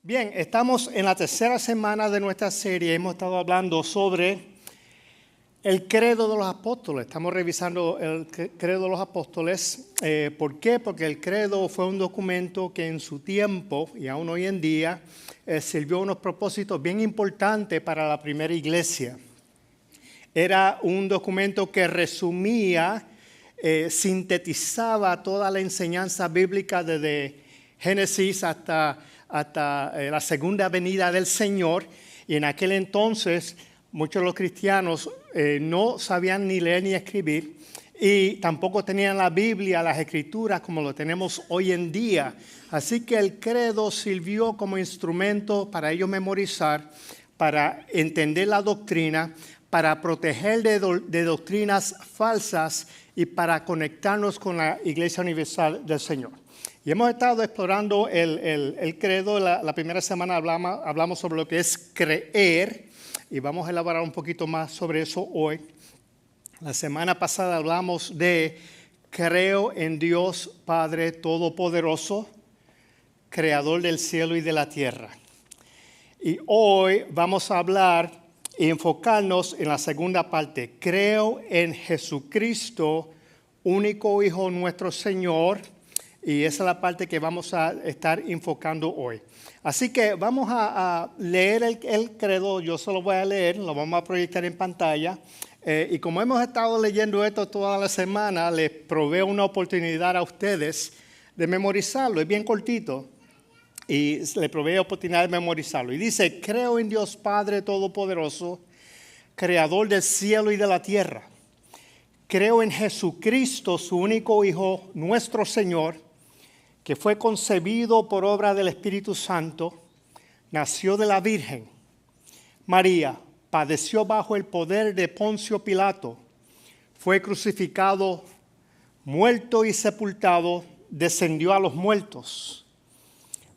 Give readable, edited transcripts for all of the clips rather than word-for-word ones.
Bien, estamos en la tercera semana de nuestra serie. Hemos estado hablando sobre el credo de los apóstoles. Estamos revisando el credo de los apóstoles. ¿Por qué? Porque el credo fue un documento que en su tiempo y aún hoy en día sirvió unos propósitos bien importantes para la primera iglesia. Era un documento que resumía, sintetizaba toda la enseñanza bíblica desde Génesis hasta la segunda venida del Señor. Y en aquel entonces muchos de los cristianos no sabían ni leer ni escribir y tampoco tenían la Biblia, las Escrituras como lo tenemos hoy en día. Así que el credo sirvió como instrumento para ellos memorizar, para entender la doctrina, para proteger de doctrinas falsas y para conectarnos con la Iglesia Universal del Señor. Y hemos estado explorando el credo. La primera semana hablamos sobre lo que es creer y vamos a elaborar un poquito más sobre eso hoy. La semana pasada hablamos de creo en Dios Padre Todopoderoso, Creador del cielo y de la tierra. Y hoy vamos a hablar y enfocarnos en la segunda parte. Creo en Jesucristo, único Hijo nuestro Señor. Y esa es la parte que vamos a estar enfocando hoy. Así que vamos a leer el credo. Yo se lo voy a leer, lo vamos a proyectar en pantalla. Y como hemos estado leyendo esto toda la semana, les proveo una oportunidad a ustedes de memorizarlo. Es bien cortito y les proveo oportunidad de memorizarlo. Y dice, creo en Dios Padre Todopoderoso, Creador del cielo y de la tierra. Creo en Jesucristo, su único Hijo, nuestro Señor, que fue concebido por obra del Espíritu Santo, nació de la Virgen María, padeció bajo el poder de Poncio Pilato, fue crucificado, muerto y sepultado, descendió a los muertos.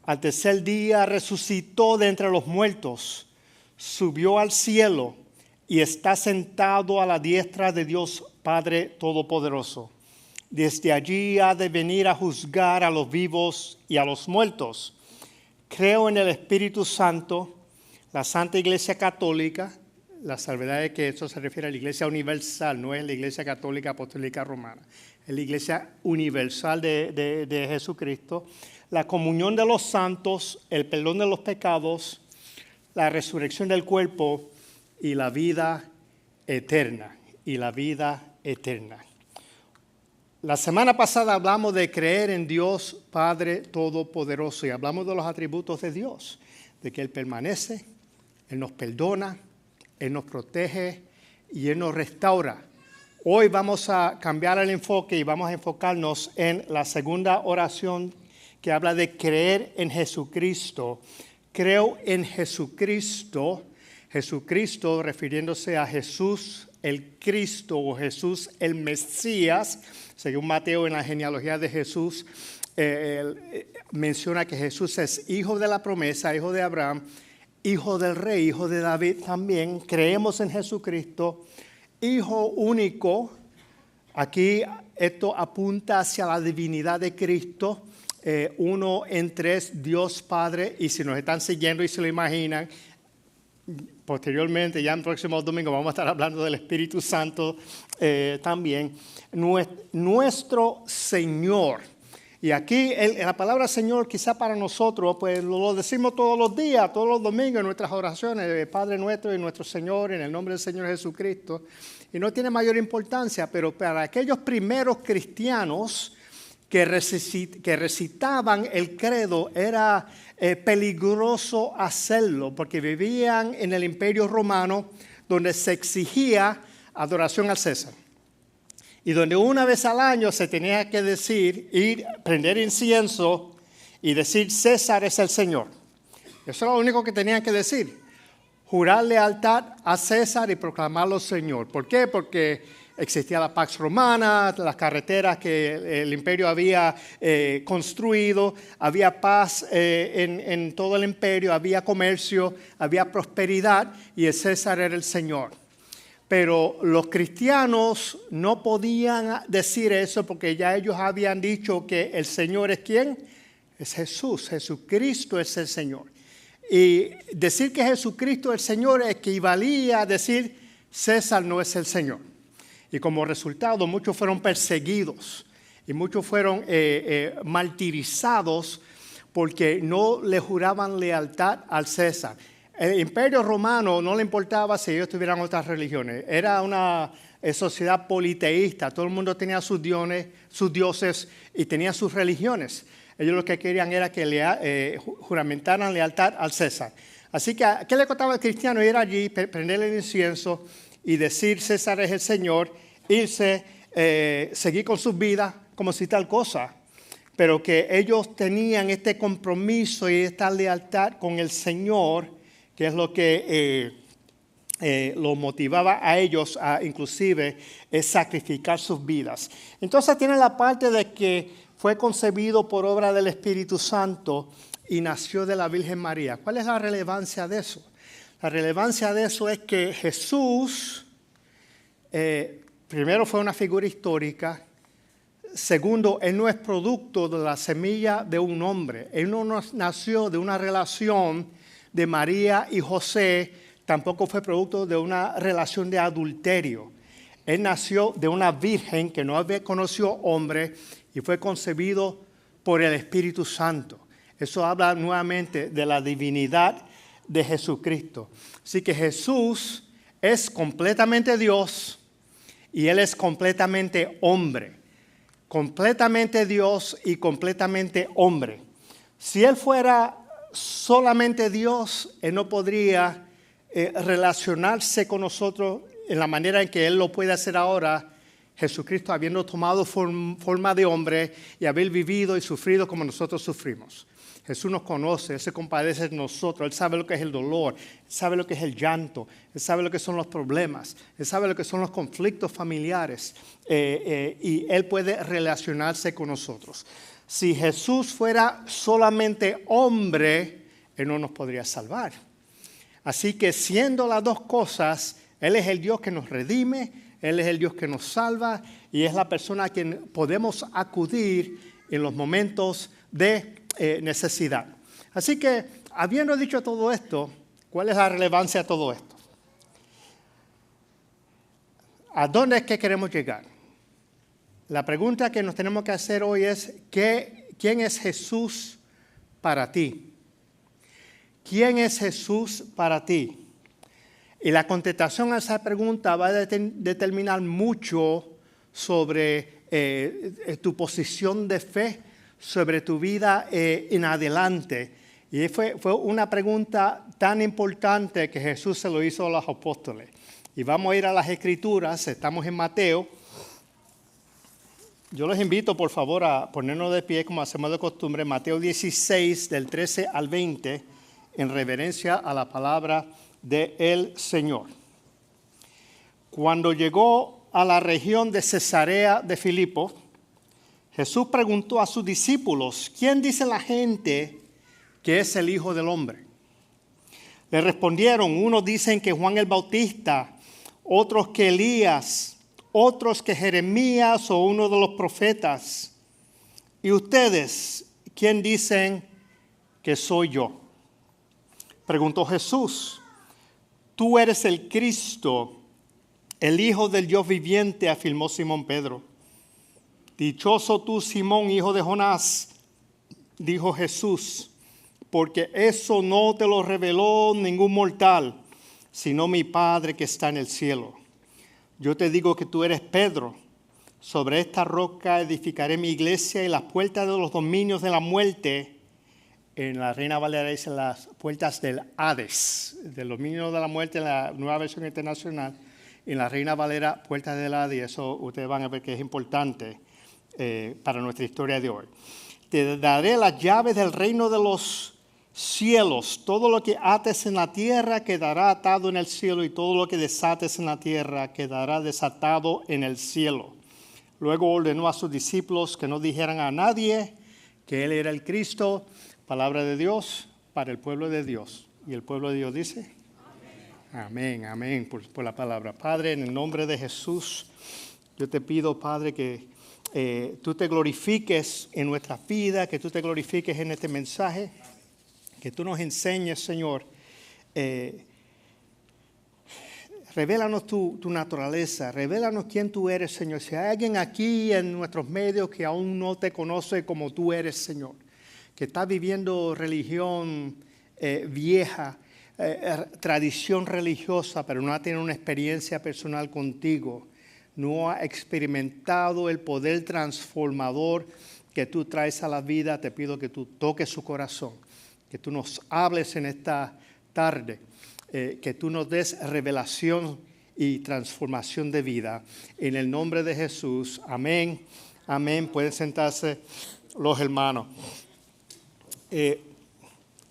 Al tercer día resucitó de entre los muertos, subió al cielo y está sentado a la diestra de Dios Padre Todopoderoso. Desde allí ha de venir a juzgar a los vivos y a los muertos. Creo en el Espíritu Santo, la Santa Iglesia Católica. La salvedad es que esto se refiere a la Iglesia Universal, no es la Iglesia Católica Apostólica Romana. Es la Iglesia Universal de Jesucristo. La comunión de los santos, el perdón de los pecados, la resurrección del cuerpo y la vida eterna. Y la vida eterna. La semana pasada hablamos de creer en Dios Padre Todopoderoso y hablamos de los atributos de Dios, de que Él permanece, Él nos perdona, Él nos protege y Él nos restaura. Hoy vamos a cambiar el enfoque y vamos a enfocarnos en la segunda oración que habla de creer en Jesucristo. Creo en Jesucristo, Jesucristo refiriéndose a Jesús el Cristo o Jesús el Mesías. Según Mateo, en la genealogía de Jesús, menciona que Jesús es hijo de la promesa, hijo de Abraham, hijo del rey, hijo de David también. Creemos en Jesucristo, hijo único. Aquí esto apunta hacia la divinidad de Cristo, uno en tres, Dios Padre. Y si nos están siguiendo y se lo imaginan, posteriormente, ya en el próximo domingo, vamos a estar hablando del Espíritu Santo también. Nuestro Señor. Y aquí la palabra Señor quizá para nosotros, pues lo decimos todos los días, todos los domingos en nuestras oraciones, Padre nuestro y nuestro Señor, en el nombre del Señor Jesucristo. Y no tiene mayor importancia, pero para aquellos primeros cristianos que recitaban el credo era peligroso hacerlo porque vivían en el Imperio Romano donde se exigía adoración al César y donde una vez al año se tenía que decir, prender incienso y decir César es el Señor. Eso era lo único que tenían que decir, jurar lealtad a César y proclamarlo Señor. ¿Por qué? Porque existía la Pax Romana, las carreteras que el imperio había construido, había paz en todo el imperio, había comercio, había prosperidad y el César era el Señor. Pero los cristianos no podían decir eso porque ya ellos habían dicho que el Señor es ¿quién? Es Jesús, Jesucristo es el Señor. Y decir que Jesucristo es el Señor equivalía a decir César no es el Señor. Y como resultado muchos fueron perseguidos y muchos fueron martirizados porque no le juraban lealtad al César. El imperio romano no le importaba si ellos tuvieran otras religiones. Era una sociedad politeísta. Todo el mundo tenía sus dioses y tenía sus religiones. Ellos lo que querían era que juramentaran lealtad al César. Así que, ¿qué le costaba al cristiano ir allí, prender el incienso y decir César es el Señor, irse, seguir con sus vidas como si tal cosa? Pero que ellos tenían este compromiso y esta lealtad con el Señor, que es lo que lo motivaba a ellos a inclusive sacrificar sus vidas. Entonces tiene la parte de que fue concebido por obra del Espíritu Santo y nació de la Virgen María. ¿Cuál es la relevancia de eso? La relevancia de eso es que Jesús, primero, fue una figura histórica. Segundo, Él no es producto de la semilla de un hombre. Él no nació de una relación de María y José, tampoco fue producto de una relación de adulterio. Él nació de una virgen que no había conocido hombre y fue concebido por el Espíritu Santo. Eso habla nuevamente de la divinidad de Jesucristo. Así que Jesús es completamente Dios y Él es completamente hombre. Completamente Dios y completamente hombre. Si Él fuera solamente Dios, Él no podría relacionarse con nosotros en la manera en que Él lo puede hacer ahora, Jesucristo habiendo tomado forma de hombre y haber vivido y sufrido como nosotros sufrimos. Jesús nos conoce, Él se compadece de nosotros, Él sabe lo que es el dolor, Él sabe lo que es el llanto, Él sabe lo que son los problemas, Él sabe lo que son los conflictos familiares y Él puede relacionarse con nosotros. Si Jesús fuera solamente hombre, Él no nos podría salvar. Así que siendo las dos cosas, Él es el Dios que nos redime, Él es el Dios que nos salva y es la persona a quien podemos acudir en los momentos de necesidad. Así que, habiendo dicho todo esto, ¿cuál es la relevancia de todo esto? ¿A dónde es que queremos llegar? La pregunta que nos tenemos que hacer hoy es, ¿quién es Jesús para ti? ¿Quién es Jesús para ti? Y la contestación a esa pregunta va a determinar mucho sobre tu posición de fe, sobre tu vida en adelante. Y fue una pregunta tan importante que Jesús se lo hizo a los apóstoles. Y vamos a ir a las Escrituras, estamos en Mateo. Yo los invito, por favor, a ponernos de pie como hacemos de costumbre, Mateo 16, del 13 al 20, en reverencia a la palabra del Señor. Cuando llegó a la región de Cesarea de Filipo, Jesús preguntó a sus discípulos, ¿quién dice la gente que es el Hijo del Hombre? Le respondieron, unos dicen que Juan el Bautista, otros que Elías, otros que Jeremías o uno de los profetas. ¿Y ustedes quién dicen que soy yo? Preguntó Jesús, tú eres el Cristo, el Hijo del Dios viviente, afirmó Simón Pedro. Dichoso tú, Simón, hijo de Jonás, dijo Jesús, porque eso no te lo reveló ningún mortal, sino mi Padre que está en el cielo. Yo te digo que tú eres Pedro, sobre esta roca edificaré mi iglesia y las puertas de los dominios de la muerte, en la Reina Valera dice las puertas del Hades, del dominio de la muerte en la Nueva Versión Internacional, en la Reina Valera, puertas del Hades, y eso ustedes van a ver que es importante para nuestra historia de hoy. Te daré las llaves del reino de los cielos. Todo lo que ates en la tierra quedará atado en el cielo y todo lo que desates en la tierra quedará desatado en el cielo. Luego ordenó a sus discípulos que no dijeran a nadie que Él era el Cristo. Palabra de Dios para el pueblo de Dios. Y el pueblo de Dios dice, amén, amén, por la palabra. Padre, en el nombre de Jesús, yo te pido, Padre, que tú te glorifiques en nuestras vidas, que tú te glorifiques en este mensaje, que tú nos enseñes, Señor. Revélanos tu naturaleza, revélanos quién tú eres, Señor. Si hay alguien aquí en nuestros medios que aún no te conoce como tú eres, Señor, que está viviendo religión vieja, tradición religiosa, pero no ha tenido una experiencia personal contigo, no ha experimentado el poder transformador que tú traes a la vida, te pido que tú toques su corazón, que tú nos hables en esta tarde. Que tú nos des revelación y transformación de vida. En el nombre de Jesús. Amén. Amén. Pueden sentarse los hermanos.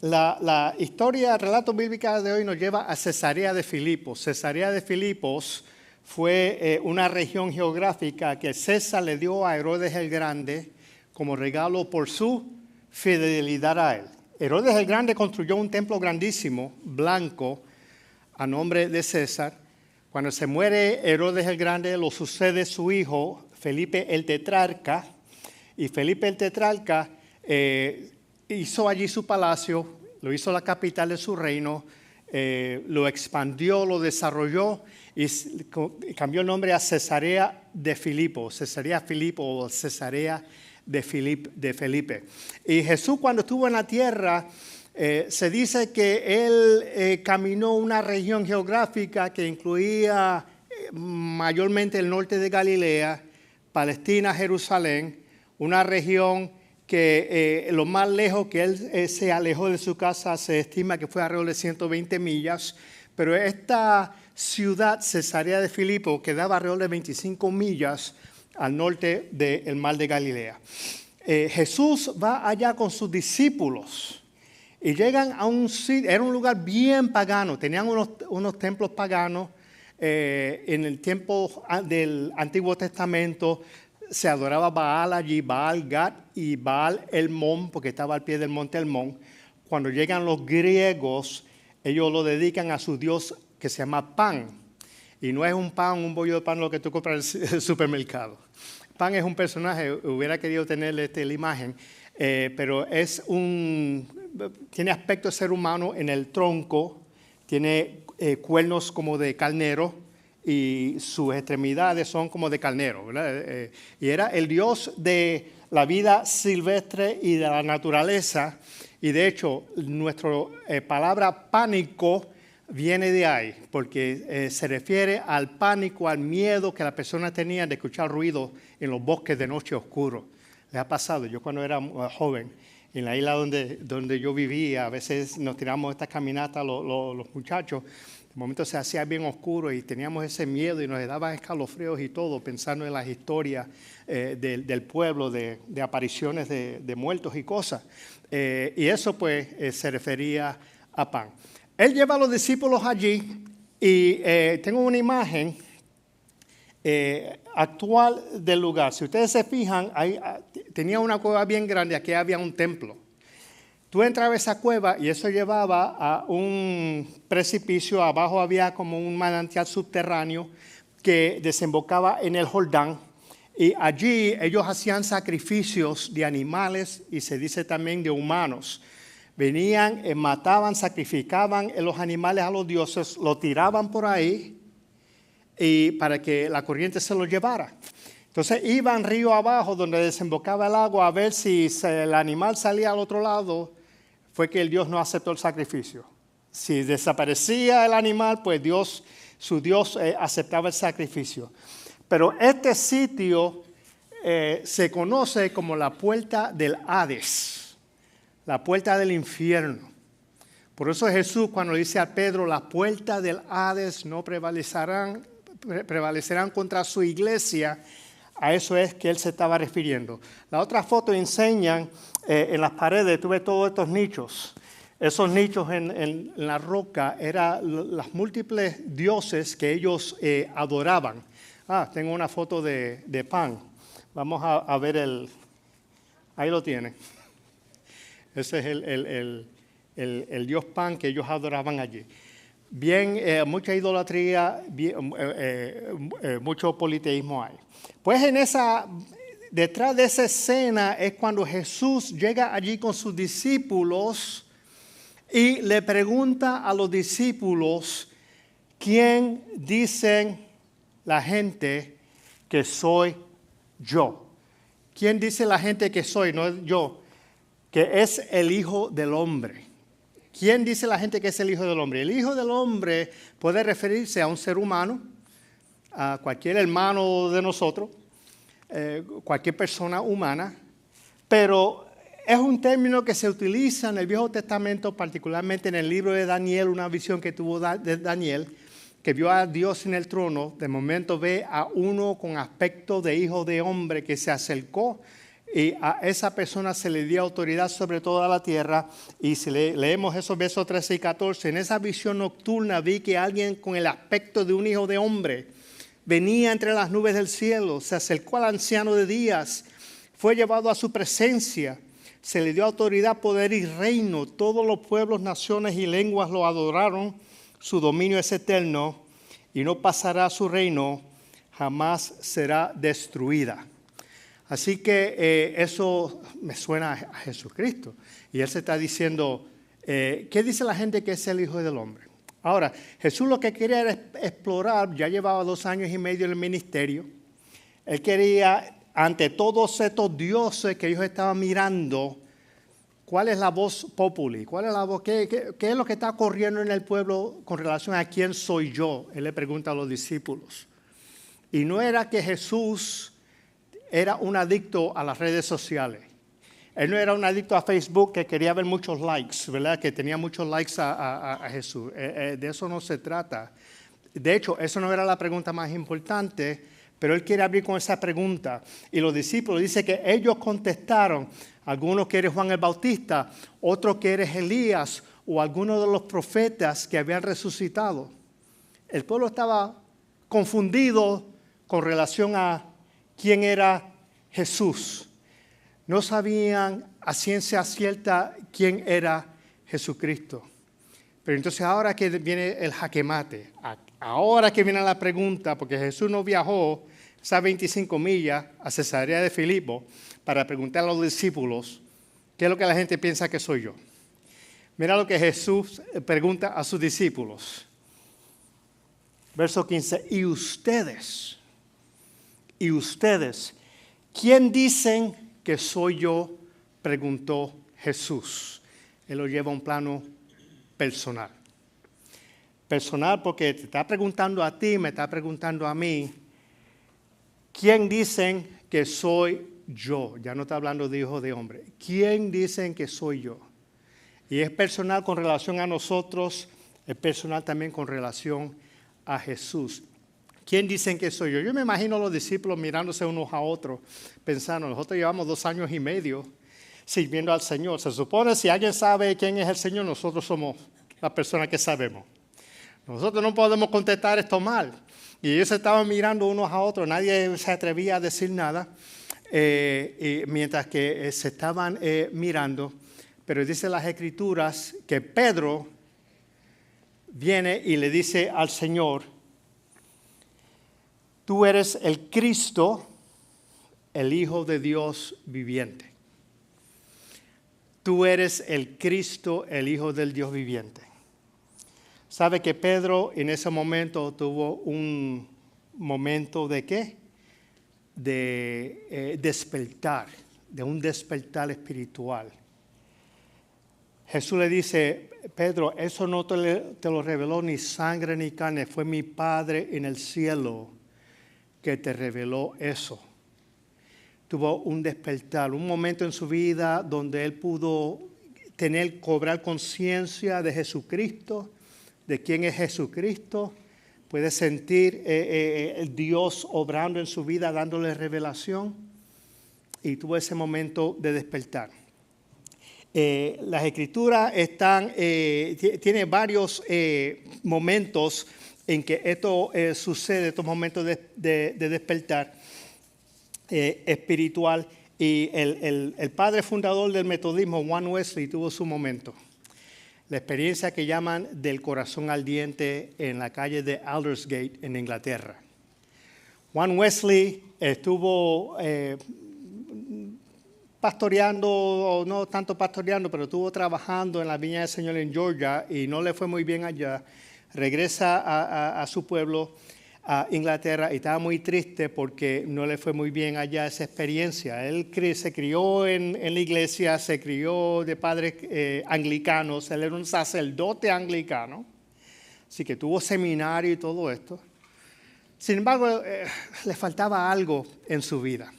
La historia, el relato bíblico de hoy nos lleva a Cesarea de Filipos. Cesarea de Filipos fue una región geográfica que César le dio a Herodes el Grande como regalo por su fidelidad a él. Herodes el Grande construyó un templo grandísimo, blanco, a nombre de César. Cuando se muere Herodes el Grande, lo sucede su hijo, Felipe el Tetrarca. Y Felipe el Tetrarca hizo allí su palacio, lo hizo la capital de su reino, lo expandió, lo desarrolló y cambió el nombre a Cesarea de Filipo, Cesarea Filipo o Cesarea de Felipe. Y Jesús, cuando estuvo en la tierra, se dice que él caminó una región geográfica que incluía mayormente el norte de Galilea, Palestina, Jerusalén, una región que lo más lejos que él se alejó de su casa se estima que fue alrededor de 120 millas, pero esta ciudad, Cesarea de Filipo, quedaba alrededor de 25 millas al norte del mar de Galilea. Jesús va allá con sus discípulos. Y llegan a un sitio, era un lugar bien pagano, tenían unos templos paganos. En el tiempo del Antiguo Testamento se adoraba Baal allí, Baal Gad y Baal Hermón, porque estaba al pie del monte Hermón. Cuando llegan los griegos, ellos lo dedican a su dios que se llama Pan. Y no es un pan, un bollo de pan lo que tú compras en el supermercado. Pan es un personaje, hubiera querido tener la imagen, pero tiene aspecto de ser humano en el tronco, tiene cuernos como de carnero y sus extremidades son como de carnero, ¿verdad? Y era el dios de la vida silvestre y de la naturaleza. Y de hecho, nuestra palabra pánico viene de ahí, porque se refiere al pánico, al miedo que la persona tenía de escuchar ruido en los bosques de noche oscuro. ¿Les ha pasado? Yo cuando era joven, en la isla donde yo vivía, a veces nos tiramos estas caminatas los muchachos, de momento se hacía bien oscuro y teníamos ese miedo y nos daban escalofríos y todo, pensando en las historias del pueblo, de apariciones de muertos y cosas. Y eso pues se refería a Pan. Él lleva a los discípulos allí y tengo una imagen actual del lugar. Si ustedes se fijan, tenía una cueva bien grande, aquí había un templo. Tú entrabas a esa cueva y eso llevaba a un precipicio, abajo había como un manantial subterráneo que desembocaba en el Jordán. Y allí ellos hacían sacrificios de animales y se dice también de humanos. Venían, mataban, sacrificaban los animales a los dioses, lo tiraban por ahí y para que la corriente se los llevara. Entonces iban río abajo donde desembocaba el agua a ver si el animal salía al otro lado, fue que el Dios no aceptó el sacrificio. Si desaparecía el animal, pues su Dios aceptaba el sacrificio. Pero este sitio se conoce como la puerta del Hades, la puerta del infierno. Por eso Jesús cuando dice a Pedro, las puertas del Hades no prevalecerán contra su iglesia, a eso es que él se estaba refiriendo. La otra foto enseñan en las paredes, tú ves todos estos nichos. Esos nichos en la roca eran los múltiples dioses que ellos adoraban. Tengo una foto de Pan. Vamos a ver ahí lo tienen. Ese es el dios Pan que ellos adoraban allí. Bien, mucha idolatría, mucho politeísmo hay. Pues detrás de esa escena es cuando Jesús llega allí con sus discípulos y le pregunta a los discípulos, ¿quién dicen la gente que soy yo? ¿Quién dice la gente que soy? No es yo, que es el Hijo del Hombre. ¿Quién dice la gente que es el Hijo del Hombre? El Hijo del Hombre puede referirse a un ser humano, a cualquier hermano de nosotros, cualquier persona humana, pero es un término que se utiliza en el Viejo Testamento, particularmente en el libro de Daniel, una visión que tuvo de Daniel, que vio a Dios en el trono. De momento ve a uno con aspecto de hijo de hombre que se acercó, y a esa persona se le dio autoridad sobre toda la tierra. Y si leemos esos versos 13 y 14, en esa visión nocturna vi que alguien con el aspecto de un hijo de hombre venía entre las nubes del cielo, se acercó al anciano de días, fue llevado a su presencia, se le dio autoridad, poder y reino. Todos los pueblos, naciones y lenguas lo adoraron. Su dominio es eterno y no pasará su reino, jamás será destruida. Así que eso me suena a Jesucristo. Y Él se está diciendo, ¿qué dice la gente que es el Hijo del Hombre? Ahora, Jesús lo que quería era explorar, ya llevaba 2 años y medio en el ministerio. Él quería, ante todos estos dioses que ellos estaban mirando, ¿cuál es la voz populi? ¿Cuál es la voz? ¿Qué es lo que está corriendo en el pueblo con relación a quién soy yo? Él le pregunta a los discípulos. Y no era que Jesús era un adicto a las redes sociales. Él no era un adicto a Facebook que quería ver muchos likes, ¿verdad? Que tenía muchos likes a Jesús. De eso no se trata. De hecho, eso no era la pregunta más importante, pero él quiere abrir con esa pregunta. Y los discípulos dicen que ellos contestaron, algunos que eres Juan el Bautista, otros que eres Elías o alguno de los profetas que habían resucitado. El pueblo estaba confundido con relación a quién era Jesús. No sabían a ciencia cierta quién era Jesucristo. Pero entonces ahora que viene el jaque mate, ahora que viene la pregunta, porque Jesús no viajó esas 25 millas a Cesarea de Filipo para preguntar a los discípulos qué es lo que la gente piensa que soy yo. Mira lo que Jesús pregunta a sus discípulos. Verso 15, y ustedes, ¿quién dicen que soy yo? Preguntó Jesús. Él lo lleva a un plano personal. Personal porque te está preguntando a ti, me está preguntando a mí, ¿quién dicen que soy yo? Ya no está hablando de hijo de hombre. ¿Quién dicen que soy yo? Y es personal con relación a nosotros, es personal también con relación a Jesús. ¿Quién dicen que soy yo? Yo me imagino a los discípulos mirándose unos a otros, pensando, nosotros llevamos 2 años y medio sirviendo al Señor. Se supone si alguien sabe quién es el Señor, nosotros somos la persona que sabemos. Nosotros no podemos contestar esto mal. Y ellos estaban mirando unos a otros, nadie se atrevía a decir nada, y mientras que se estaban mirando. Pero dice las Escrituras que Pedro viene y le dice al Señor, tú eres el Cristo, el Hijo de Dios viviente. Tú eres el Cristo, el Hijo del Dios viviente. ¿Sabe que Pedro en ese momento tuvo un momento de qué? De despertar, de un despertar espiritual. Jesús le dice, Pedro, eso no te lo reveló ni sangre ni carne, fue mi Padre en el cielo que te reveló eso. Tuvo un despertar, un momento en su vida donde él pudo cobrar conciencia de Jesucristo, de quién es Jesucristo. Puede sentir el Dios obrando en su vida, dándole revelación. Y tuvo ese momento de despertar. Las Escrituras tiene varios momentos en que esto sucede, estos momentos de despertar espiritual. Y el padre fundador del metodismo, Juan Wesley, tuvo su momento. La experiencia que llaman del corazón ardiente en la calle de Aldersgate en Inglaterra. Juan Wesley estuvo pastoreando, o no tanto pastoreando, pero estuvo trabajando en la viña del Señor en Georgia y no le fue muy bien allá. Regresa a su pueblo, a Inglaterra, y estaba muy triste porque no le fue muy bien allá esa experiencia. Él se crió en la iglesia, se crió de padres anglicanos, él era un sacerdote anglicano, así que tuvo seminario y todo esto. Sin embargo, le faltaba algo en su vida.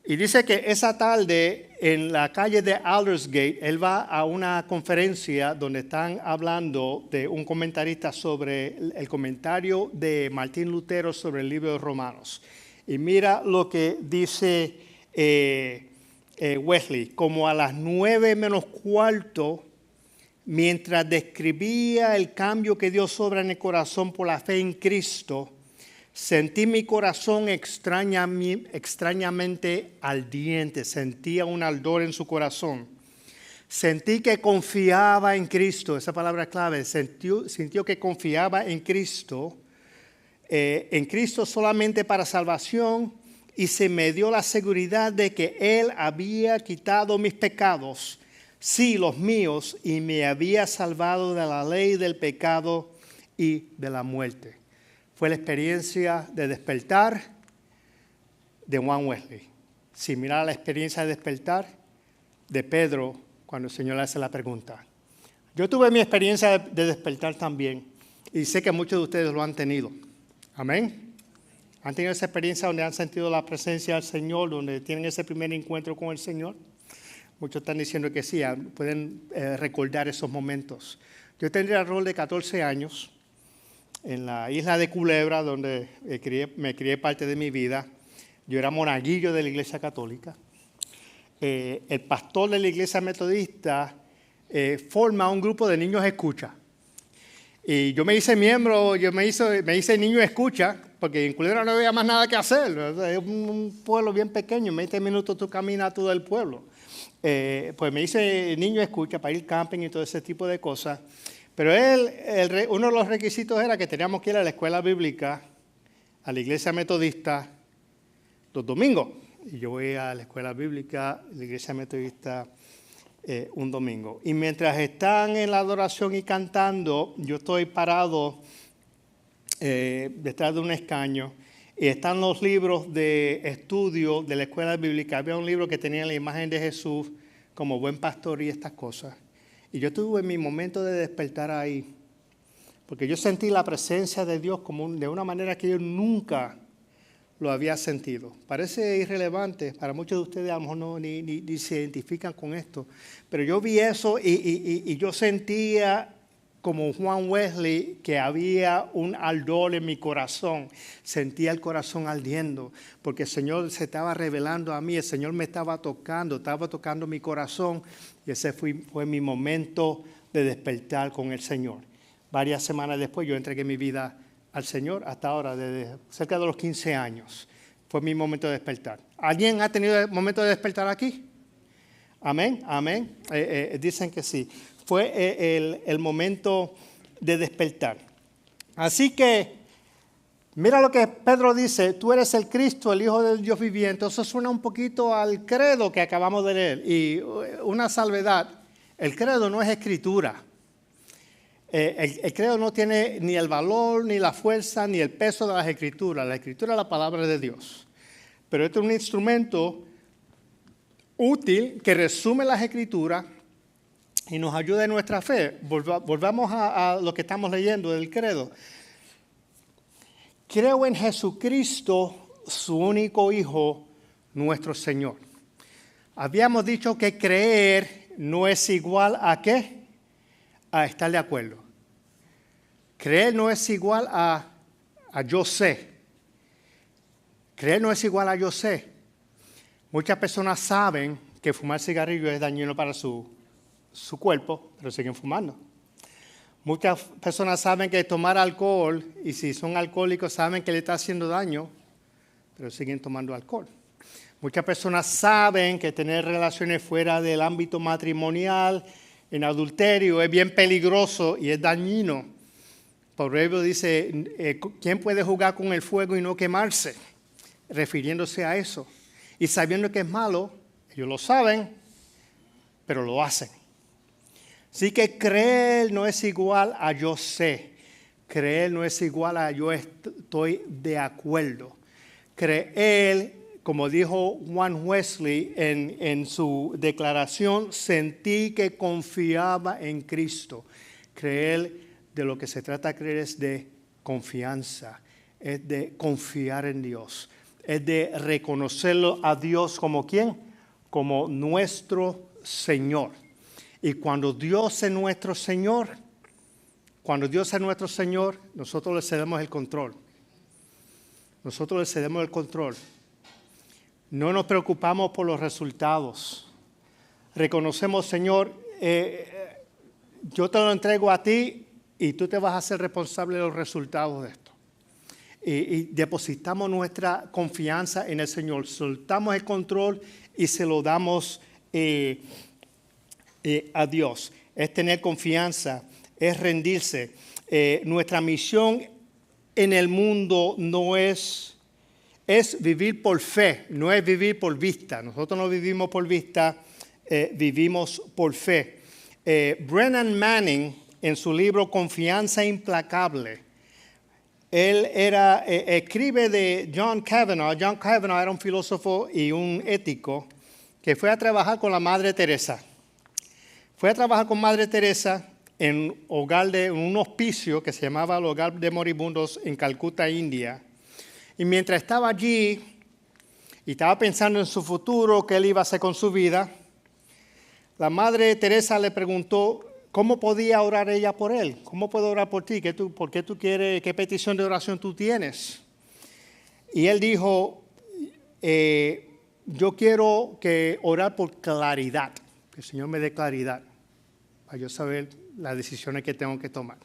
Y dice que esa tarde en la calle de Aldersgate, él va a una conferencia donde están hablando de un comentarista sobre el comentario de Martín Lutero sobre el libro de Romanos. Y mira lo que dice Wesley, como a las 9:15, mientras describía el cambio que Dios obra en el corazón por la fe en Cristo, sentí mi corazón extrañamente ardiente, sentía un ardor en su corazón. Sentí que confiaba en Cristo, esa palabra clave, sintió que confiaba en Cristo solamente para salvación, y se me dio la seguridad de que Él había quitado mis pecados, sí, los míos, y me había salvado de la ley del pecado y de la muerte. Fue la experiencia de despertar de Juan Wesley, similar a la experiencia de despertar de Pedro cuando el Señor le hace la pregunta. Yo tuve mi experiencia de despertar también y sé que muchos de ustedes lo han tenido. Amén. ¿Han tenido esa experiencia donde han sentido la presencia del Señor, donde tienen ese primer encuentro con el Señor? Muchos están diciendo que sí, pueden recordar esos momentos. Yo tendría el rol de 14 años. En la isla de Culebra, donde me crié parte de mi vida. Yo era monaguillo de la iglesia católica. El pastor de la iglesia metodista forma un grupo de niños escucha. Y yo me hice miembro, me hice niño escucha, porque en Culebra no había más nada que hacer. Es un pueblo bien pequeño, en 20 minutos tú caminas todo el pueblo. Pues me hice niño escucha para ir camping y todo ese tipo de cosas. Pero uno de los requisitos era que teníamos que ir a la escuela bíblica, a la iglesia metodista, los domingos. Y yo voy a la escuela bíblica, la iglesia metodista, un domingo. Y mientras están en la adoración y cantando, yo estoy parado detrás de un escaño, y están los libros de estudio de la escuela bíblica. Había un libro que tenía la imagen de Jesús como buen pastor y estas cosas. Y yo tuve mi momento de despertar ahí, porque yo sentí la presencia de Dios de una manera que yo nunca lo había sentido. Parece irrelevante, para muchos de ustedes a lo mejor ni se identifican con esto, pero yo vi eso y yo sentía como Juan Wesley que había un ardor en mi corazón. Sentía el corazón ardiendo, porque el Señor se estaba revelando a mí, el Señor me estaba tocando mi corazón, y ese fue mi momento de despertar con el Señor. Varias semanas después yo entregué mi vida al Señor, hasta ahora, desde cerca de los 15 años. Fue mi momento de despertar. ¿Alguien ha tenido el momento de despertar aquí? Amén, amén. Dicen que sí. Fue el momento de despertar. Así que, mira lo que Pedro dice: tú eres el Cristo, el Hijo del Dios viviente. Eso suena un poquito al credo que acabamos de leer. Y una salvedad: el credo no es escritura. El credo no tiene ni el valor, ni la fuerza, ni el peso de las escrituras. La escritura es la palabra de Dios. Pero este es un instrumento útil que resume las escrituras y nos ayuda en nuestra fe. Volvamos a lo que estamos leyendo del credo. Creo en Jesucristo, su único Hijo, nuestro Señor. Habíamos dicho que creer no es igual a ¿qué? A estar de acuerdo. Creer no es igual a yo sé. Creer no es igual a yo sé. Muchas personas saben que fumar cigarrillo es dañino para su cuerpo, pero siguen fumando. Muchas personas saben que tomar alcohol, y si son alcohólicos saben que le está haciendo daño, pero siguen tomando alcohol. Muchas personas saben que tener relaciones fuera del ámbito matrimonial, en adulterio, es bien peligroso y es dañino. Proverbio dice, ¿quién puede jugar con el fuego y no quemarse? Refiriéndose a eso. Y sabiendo que es malo, Ellos lo saben, pero lo hacen. Así que creer no es igual a yo sé. Creer no es igual a yo estoy de acuerdo. Creer, como dijo Juan Wesley en su declaración, sentí que confiaba en Cristo. Creer, de lo que se trata de creer, es de confianza, es de confiar en Dios, es de reconocerlo a Dios como ¿quién? Como nuestro Señor. Y cuando Dios es nuestro Señor, nosotros le cedemos el control. Nosotros le cedemos el control. No nos preocupamos por los resultados. Reconocemos, Señor, yo te lo entrego a ti y tú te vas a hacer responsable de los resultados de esto. Y depositamos nuestra confianza en el Señor. Soltamos el control y se lo damos a Dios. Es tener confianza, es rendirse. Nuestra misión en el mundo no es vivir por fe, no es vivir por vista. Nosotros no vivimos por vista, vivimos por fe. Brennan Manning, en su libro Confianza Implacable, él escribe de John Kavanaugh. John Kavanaugh era un filósofo y un ético que fue a trabajar con la Madre Teresa. Fue a trabajar con Madre Teresa en un hospicio que se llamaba el Hogar de Moribundos en Calcuta, India. Y mientras estaba allí y estaba pensando en su futuro, qué él iba a hacer con su vida, la Madre Teresa le preguntó cómo podía orar ella por él. ¿Cómo puedo orar por ti? ¿Por qué tú quieres? ¿Qué petición de oración tú tienes? Y él dijo, yo quiero orar por claridad, que el Señor me dé claridad, para yo saber las decisiones que tengo que tomar.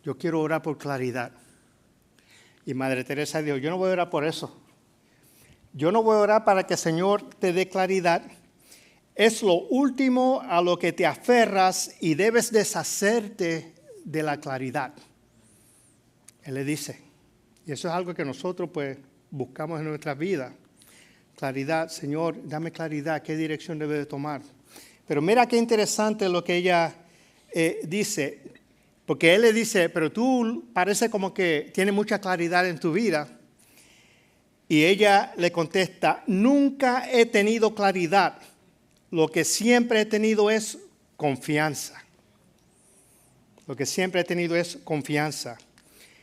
Yo quiero orar por claridad. Y Madre Teresa dijo, yo no voy a orar por eso. Yo no voy a orar para que el Señor te dé claridad. Es lo último a lo que te aferras y debes deshacerte de la claridad. Él le dice, y eso es algo que nosotros pues buscamos en nuestra vida. Claridad, Señor, dame claridad, qué dirección debe de tomar. Pero mira qué interesante lo que ella dice, porque él le dice, pero tú parece como que tienes mucha claridad en tu vida. Y ella le contesta, nunca he tenido claridad. Lo que siempre he tenido es confianza. Lo que siempre he tenido es confianza.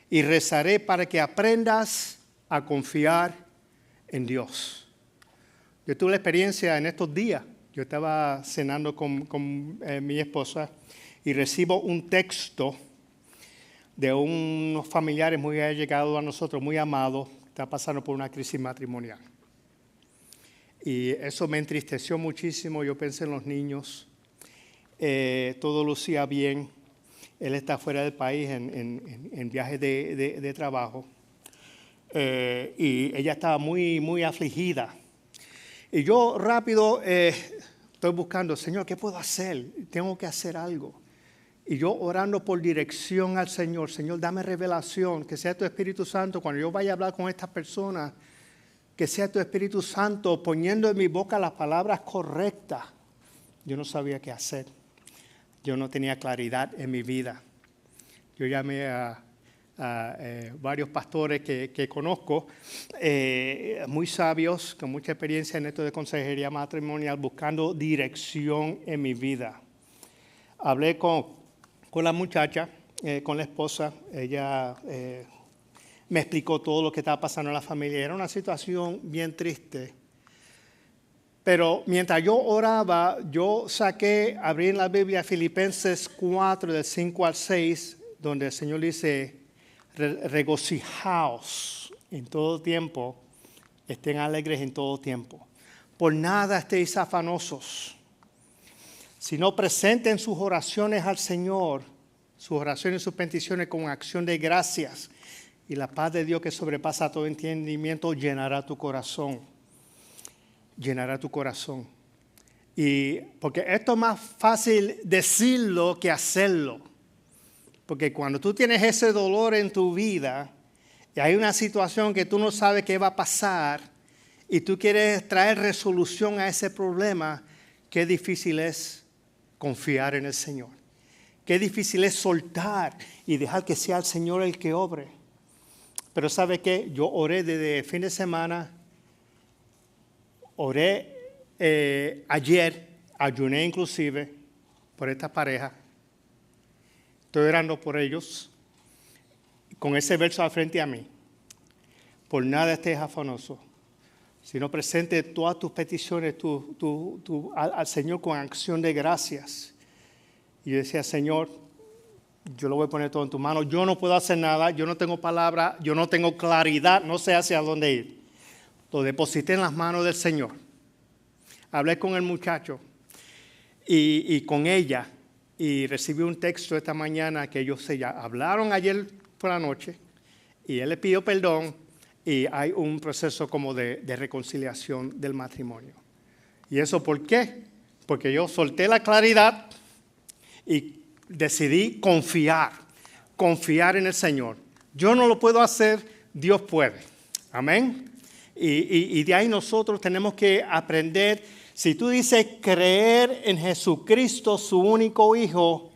Y rezaré para que aprendas a confiar en Dios. Yo tuve la experiencia en estos días. Yo estaba cenando con mi esposa y recibo un texto de unos familiares muy allegados a nosotros, muy amados, que está pasando por una crisis matrimonial. Y eso me entristeció muchísimo. Yo pensé en los niños. Todo lucía bien. Él está fuera del país en viaje de trabajo. Y ella estaba muy, muy afligida. Y yo rápido estoy buscando, Señor, ¿qué puedo hacer? Tengo que hacer algo. Y yo orando por dirección al Señor. Señor, dame revelación, que sea tu Espíritu Santo. Cuando yo vaya a hablar con estas personas, que sea tu Espíritu Santo poniendo en mi boca las palabras correctas. Yo no sabía qué hacer. Yo no tenía claridad en mi vida. Yo llamé a varios pastores que conozco, muy sabios, con mucha experiencia en esto de consejería matrimonial, buscando dirección en mi vida. Hablé con la muchacha, con la esposa. Ella me explicó todo lo que estaba pasando en la familia. Era una situación bien triste. Pero mientras yo oraba, yo abrí en la Biblia Filipenses 4, del 5 al 6, donde el Señor dice, regocijaos en todo tiempo, estén alegres en todo tiempo. Por nada estéis afanosos, sino presenten sus oraciones al Señor, sus oraciones y sus peticiones con acción de gracias. Y la paz de Dios que sobrepasa todo entendimiento llenará tu corazón. Llenará tu corazón. Y porque esto es más fácil decirlo que hacerlo. Porque cuando tú tienes ese dolor en tu vida y hay una situación que tú no sabes qué va a pasar y tú quieres traer resolución a ese problema, qué difícil es confiar en el Señor. Qué difícil es soltar y dejar que sea el Señor el que obre. Pero ¿sabe qué? Yo oré desde el fin de semana, oré ayer, ayuné inclusive por esta pareja. Estoy orando por ellos, con ese verso al frente a mí. Por nada estés afanoso, sino presente todas tus peticiones al Señor con acción de gracias. Y yo decía, Señor, yo lo voy a poner todo en tus manos. Yo no puedo hacer nada, yo no tengo palabra, yo no tengo claridad, no sé hacia dónde ir. Lo deposité en las manos del Señor. Hablé con el muchacho y con ella y recibí un texto esta mañana que ellos ya hablaron ayer por la noche y él le pidió perdón y hay un proceso como de reconciliación del matrimonio. ¿Y eso por qué? Porque yo solté la claridad y decidí confiar en el Señor. Yo no lo puedo hacer, Dios puede. Amén. Y de ahí nosotros tenemos que aprender. Si tú dices creer en Jesucristo, su único Hijo,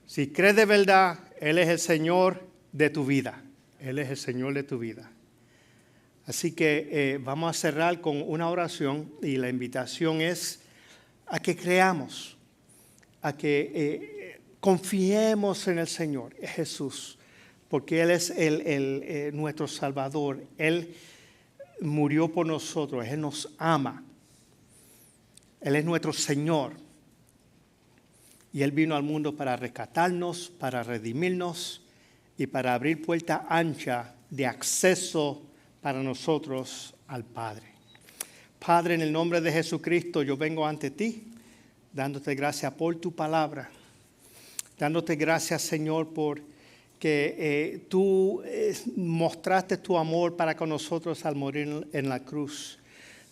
si crees de verdad, Él es el Señor de tu vida. Él es el Señor de tu vida. Así que vamos a cerrar con una oración y la invitación es a que creamos, a que confiemos en el Señor Jesús, porque Él es nuestro Salvador. Él murió por nosotros, Él nos ama. Él es nuestro Señor. Y Él vino al mundo para rescatarnos, para redimirnos y para abrir puerta ancha de acceso para nosotros al Padre. Padre, en el nombre de Jesucristo, yo vengo ante ti, dándote gracias por tu palabra. Dándote gracias, Señor, por que tú mostraste tu amor para con nosotros al morir en la cruz.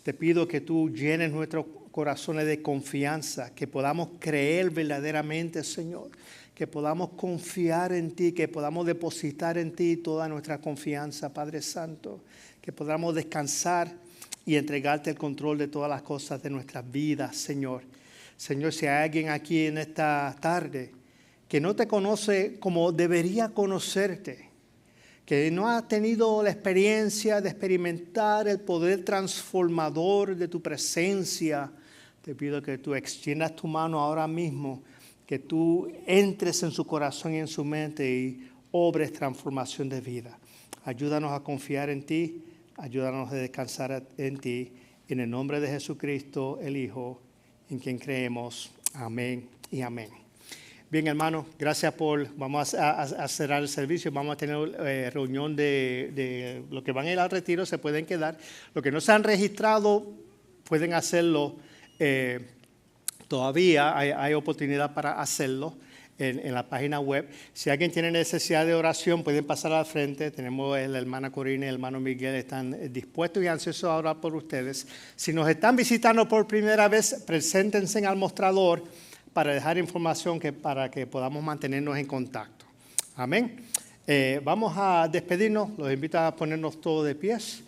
Te pido que tú llenes nuestros corazones de confianza, que podamos creer verdaderamente, Señor, que podamos confiar en ti, que podamos depositar en ti toda nuestra confianza, Padre Santo, que podamos descansar y entregarte el control de todas las cosas de nuestras vidas, Señor. Señor, si hay alguien aquí en esta tarde que no te conoce como debería conocerte, que no ha tenido la experiencia de experimentar el poder transformador de tu presencia, te pido que tú extiendas tu mano ahora mismo, que tú entres en su corazón y en su mente y obres transformación de vida. Ayúdanos a confiar en ti, ayúdanos a descansar en ti. En el nombre de Jesucristo, el Hijo, en quien creemos. Amén y amén. Bien, hermanos, gracias vamos a cerrar el servicio, vamos a tener reunión de los que van a ir al retiro, se pueden quedar. Los que no se han registrado pueden hacerlo todavía, hay oportunidad para hacerlo en la página web. Si alguien tiene necesidad de oración, pueden pasar al frente. Tenemos la hermana Corina y el hermano Miguel, están dispuestos y ansiosos a orar por ustedes. Si nos están visitando por primera vez, preséntense al mostrador para dejar información para que podamos mantenernos en contacto. Amén. Vamos a despedirnos. Los invito a ponernos todos de pies.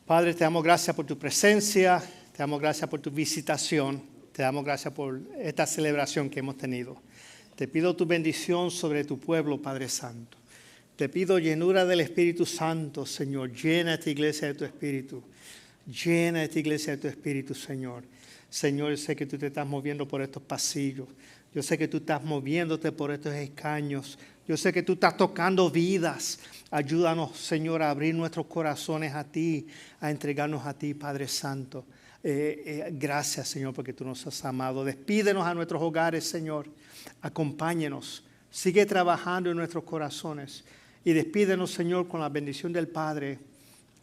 Padre, te damos gracias por tu presencia, te damos gracias por tu visitación, te damos gracias por esta celebración que hemos tenido. Te pido tu bendición sobre tu pueblo, Padre Santo. Te pido llenura del Espíritu Santo, Señor. Llena esta iglesia de tu Espíritu. Llena esta iglesia de tu Espíritu, Señor. Señor, yo sé que tú te estás moviendo por estos pasillos. Yo sé que tú estás moviéndote por estos escaños. Yo sé que tú estás tocando vidas. Ayúdanos, Señor, a abrir nuestros corazones a ti, a entregarnos a ti, Padre Santo. Gracias, Señor, porque tú nos has amado. Despídenos a nuestros hogares, Señor. Acompáñenos. Sigue trabajando en nuestros corazones. Y despídenos, Señor, con la bendición del Padre,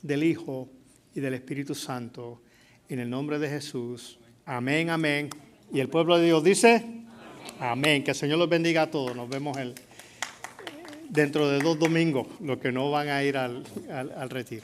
del Hijo y del Espíritu Santo. En el nombre de Jesús. Amén, amén. Y el pueblo de Dios dice, amén. Que el Señor los bendiga a todos. Nos vemos dentro de 2 domingos, los que no van a ir al retiro.